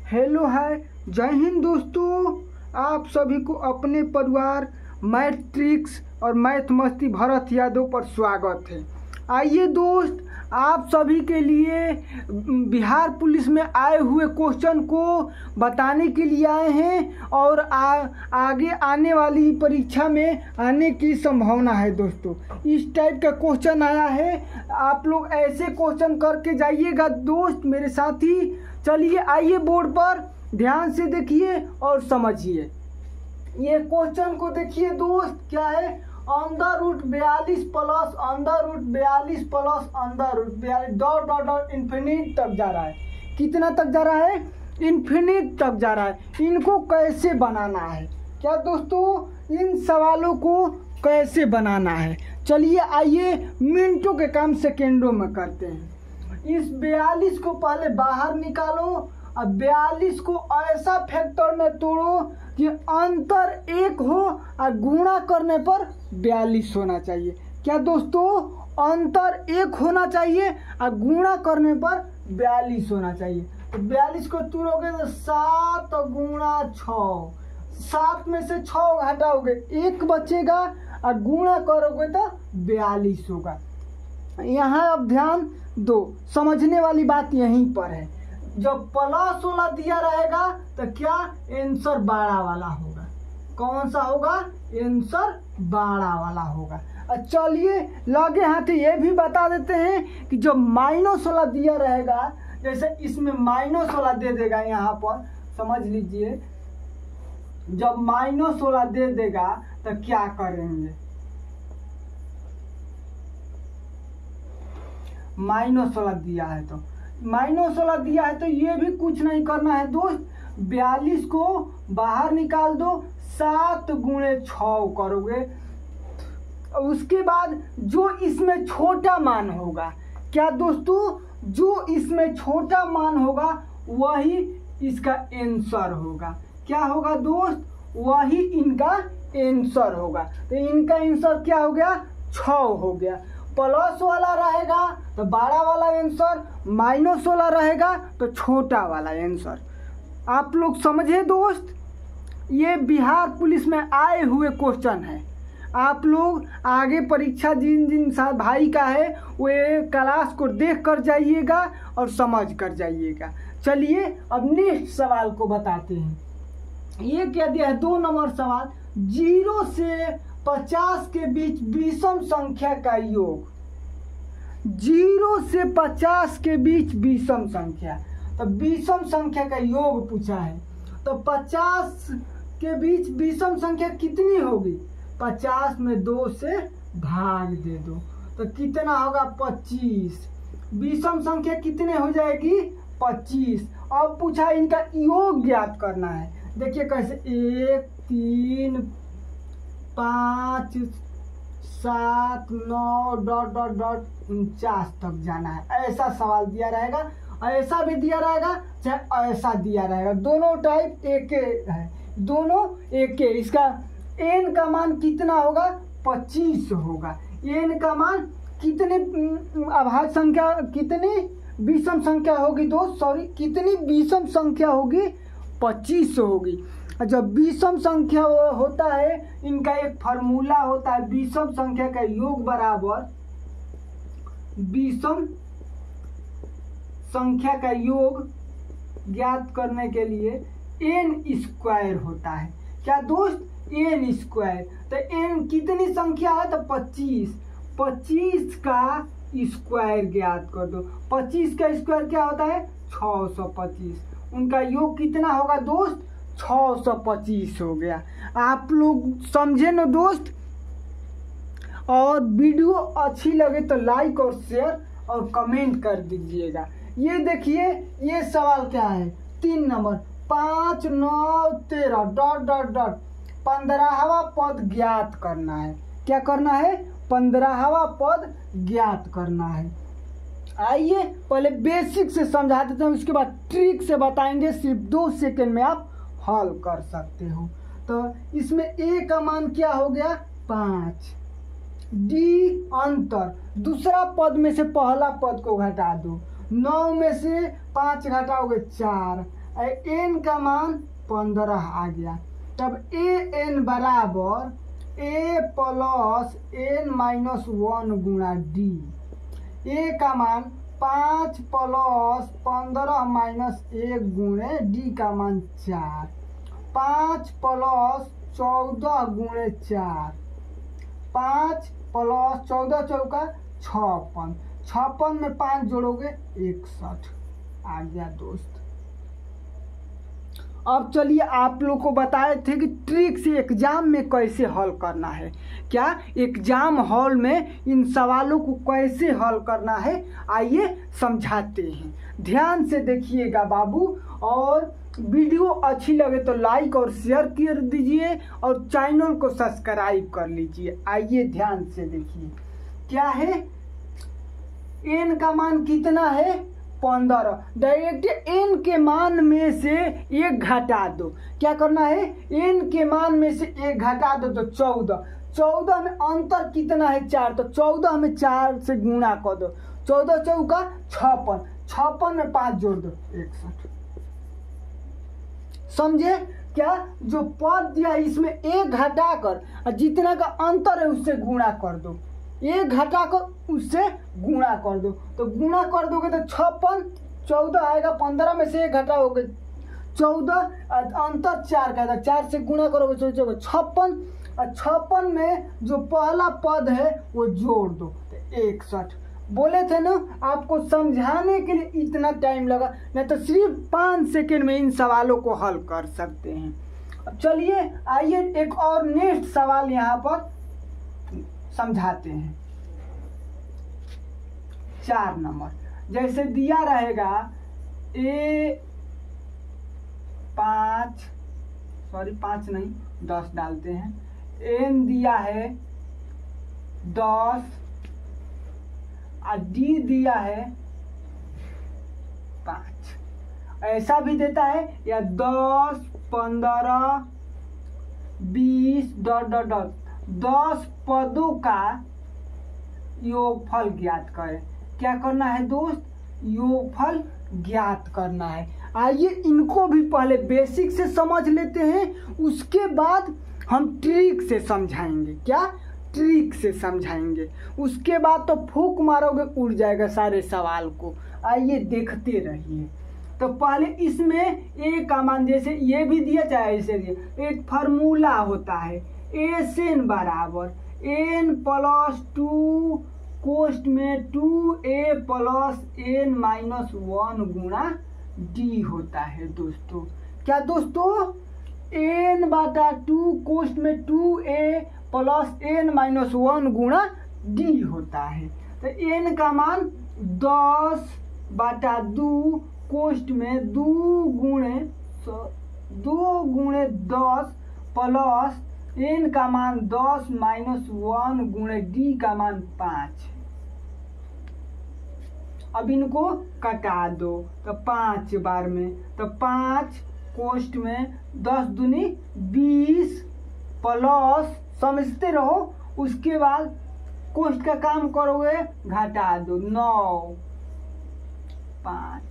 Hello hi, जय हिंद दोस्तों। आप सभी को अपने परिवार मैथ ट्रिक्स और मैथ मस्ती भरत यादव पर स्वागत है। आइए दोस्त, आप सभी के लिए बिहार पुलिस में आए हुए क्वेश्चन को बताने के लिए आए हैं और आगे आने वाली परीक्षा में आने की संभावना है। दोस्तों, इस टाइप का क्वेश्चन आया है, आप लोग ऐसे क्वेश्चन करके जाइएगा दोस्त मेरे साथी। चलिए आइए बोर्ड पर ध्यान से देखिए और समझिए। ये क्वेश्चन को देखिए दोस्त, क्या है, under root 42 plus under root 42 plus under root 42 dot dot dot infinite तक जा रहा है। कितना तक जा रहा है? इन्फिनिट तक जा रहा है। इनको कैसे बनाना है? क्या दोस्तों, इन सवालों को कैसे बनाना है? चलिए आइए मिनटों के काम सेकेंडों में करते हैं। इस 42 को पहले बाहर निकालो और 42 को ऐसा फैक्टर में तोड़ो कि अंतर 1 हो और गुणा करने पर 42 होना चाहिए। क्या दोस्तों, अंतर 1 होना चाहिए और गुणा करने पर 42 होना चाहिए। तो 42 को तोड़ोगे तो 7 गुणा 6, 7 में से 6 घटाओगे 1 बचेगा और गुणा करोगे तो 42 होगा। यहाँ अब ध्यान दो, समझने वाली बात यहीं पर है। जब प्लस वाला दिया रहेगा तो क्या आंसर बड़ा वाला होगा। कौन सा होगा? आंसर बड़ा वाला होगा। चलिए लगे हाथ ये भी बता देते हैं कि जब माइनस वाला दिया रहेगा, जैसे इसमें माइनस वाला दे देगा, यहाँ पर समझ लीजिए, जब माइनस वाला दे देगा तो क्या करेंगे। माइनस वाला दिया है तो ये भी कुछ नहीं करना है दोस्त। 42 को बाहर निकाल दो, 7 गुणे 6 करोगे। उसके बाद जो इसमें छोटा मान होगा, क्या दोस्तों, जो इसमें छोटा मान होगा वही इसका आंसर होगा। क्या होगा दोस्त? वही इनका आंसर होगा। तो इनका आंसर क्या हो गया? 6 हो गया। प्लस वाला रहेगा तो बड़ा वाला आंसर, माइनस वाला रहेगा तो छोटा वाला आंसर। आप लोग समझे दोस्त, ये बिहार पुलिस में आए हुए क्वेश्चन है। आप लोग आगे परीक्षा जिन भाई का है वो क्लास को देख कर जाइएगा और समझ कर जाइएगा। चलिए अब नेक्स्ट सवाल को बताते हैं। ये क्या दिया है? 2 नंबर सवाल, 0 से 50 के बीच विषम संख्या का योग। 0 से 50 के बीच विषम संख्या, तो विषम संख्या का योग पूछा है। तो 50 के बीच विषम संख्या कितनी होगी? 50 में 2 से भाग दे दो तो कितना होगा? 25। विषम संख्या कितने हो जाएगी? 25। अब पूछा इनका योग ज्ञात करना है। देखिए कैसे, 1 3 5 7 9 डॉट डॉट डॉट 49 तक जाना है। ऐसा सवाल दिया रहेगा, ऐसा भी दिया रहेगा, चाहे ऐसा दिया रहेगा। दोनों टाइप एक है, दोनों एक। इसका n का मान कितना होगा? 25 होगा। n का मान कितने अभाज्य संख्या, कितनी विषम संख्या होगी दोस्त? सॉरी, कितनी विषम संख्या होगी? 25 होगी। जब विषम संख्या होता है, इनका एक फार्मूला होता है, विषम संख्या का योग बराबर विषम संख्या का योग ज्ञात करने के लिए n² होता है। क्या दोस्त? n²। तो n कितनी संख्या है? तो 25। 25 का स्क्वायर ज्ञात कर दो। 25 का स्क्वायर क्या होता है? 625। उनका योग कितना होगा दोस्त? 625 हो गया। आप लोग समझे ना दोस्त? और वीडियो अच्छी लगे तो लाइक और शेयर और कमेंट कर दीजिएगा। ये देखिए, ये सवाल क्या है? 3 नंबर, 5 9 13 डॉट डॉट डॉट 15वां पद ज्ञात करना है। क्या करना है? 15वां पद ज्ञात करना है। आइए पहले बेसिक से समझा देते हैं, उसके बाद ट्रिक से बताएंगे। सिर्फ 2 सेकंड में आप हल कर सकते हो। तो इसमें a का मान क्या हो गया? 5। d अंतर, दूसरा पद में से पहला पद को घटा दो। 9 में से 5 घटाओगे 4, n का मान 15 आ गया। तब an बराबर a प्लस n माइनस 1 गुणा d। a का मान 5 प्लस 15 माइनस 1 गुणे d का मान 4। 5 प्लस 14 गुणे 4, 5 प्लस 14 चौका 56, 56 में 5 जोड़ोगे 61 आ गया दोस्त। अब चलिए आप लोग को बताए थे कि ट्रिक से एग्जाम में कैसे हल करना है। क्या एग्जाम हॉल में इन सवालों को कैसे हल करना है, आइए समझाते हैं। ध्यान से देखिएगा बाबू, और वीडियो अच्छी लगे तो लाइक और शेयर कर दीजिए और चैनल को सब्सक्राइब कर लीजिए। आइए ध्यान से देखिए क्या है। n का मान कितना है 15। डायरेक्ट n के मान में से 1 घटा दो। क्या करना है, n के मान में से 1 घटा दो तो 14। 14 में अंतर कितना है 4, तो 14 में 4 से गुणा कर दो। 14 चौका 56, 56 में 5 जोड़ दो 61। समझे क्या, जो पद दिया इसमें 1 घटाकर जितना का अंतर है उससे गुणा कर दो। 1 घटाकर उससे गुणा कर दो, तो गुणा कर दोगे तो 56, 14 आएगा। 15 में से 1 घटाओगे 14, अंतर 4 का, 4 से गुणा करोगे 56, और 56 में जो पहला पद है वो जोड़ दो तो 61। बोले थे ना आपको समझाने के लिए इतना टाइम लगा, नहीं तो सिर्फ 5 सेकंड में इन सवालों को हल कर सकते हैं। अब चलिए आइए एक और नेक्स्ट सवाल यहाँ पर समझाते हैं। 4 नंबर जैसे दिया रहेगा पाँच नहीं 10 डालते हैं। n दिया है 10 और d दिया है 5। ऐसा भी देता है या 10, 15, 20 ... 10 पदों का योगफल ज्ञात करें। क्या करना है दोस्त, योगफल ज्ञात करना है। आइए इनको भी पहले बेसिक से समझ लेते हैं, उसके बाद हम ट्रिक से समझाएंगे। क्या ट्रिक से समझाएंगे, उसके बाद तो फूंक मारोगे उड़ जाएगा सारे सवाल को। आइए देखते रहिए। तो पहले इसमें a का मान जैसे ये भी दिया चाहे ऐसे दिया, एक फार्मूला होता है SN बराबर n प्लस 2 कोष्ट में 2a प्लस n माइनस 1 गुणा d होता है दोस्तों। क्या दोस्तों, n बटा 2 कोष्ट में 2a प्लस n माइनस 1 गुणा d होता है। तो n का मान 10 बटा 2 कोष्ट में 2 गुणे 10 प्लस n का मान 10 माइनस 1 गुणे d का मान 5। अब इनको कटा दो तो 5 बार में, तो 5 कोष्ट में 10 दूनी 20 प्लस, समझते रहो, उसके बाद कोष्ट का काम करोगे घटा दो 9, 5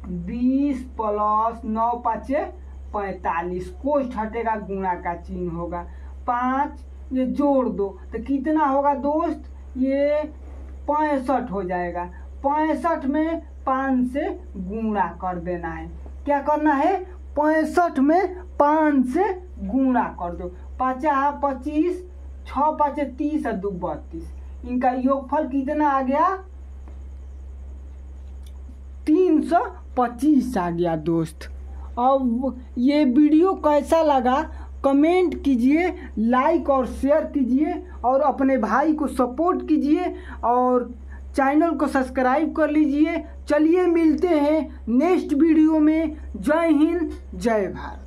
20 प्लस 9 5 45, कोष्ट हटेगा गुणा का चिन्ह होगा। 5 ये जोड़ दो तो कितना होगा दोस्त, ये 65 हो जाएगा। 65 में 5 से गुणा कर देना है। क्या करना है, 65 में 5 से गुणा कर दो। 5 25, 6 5 30 और 2 32। इनका योगफल कितना आ गया, 325 आ गया दोस्त। अब ये वीडियो कैसा लगा कमेंट कीजिए, लाइक और शेयर कीजिए और अपने भाई को सपोर्ट कीजिए और चैनल को सब्सक्राइब कर लीजिए। चलिए मिलते हैं नेक्स्ट वीडियो में। जय हिंद, जय भारत।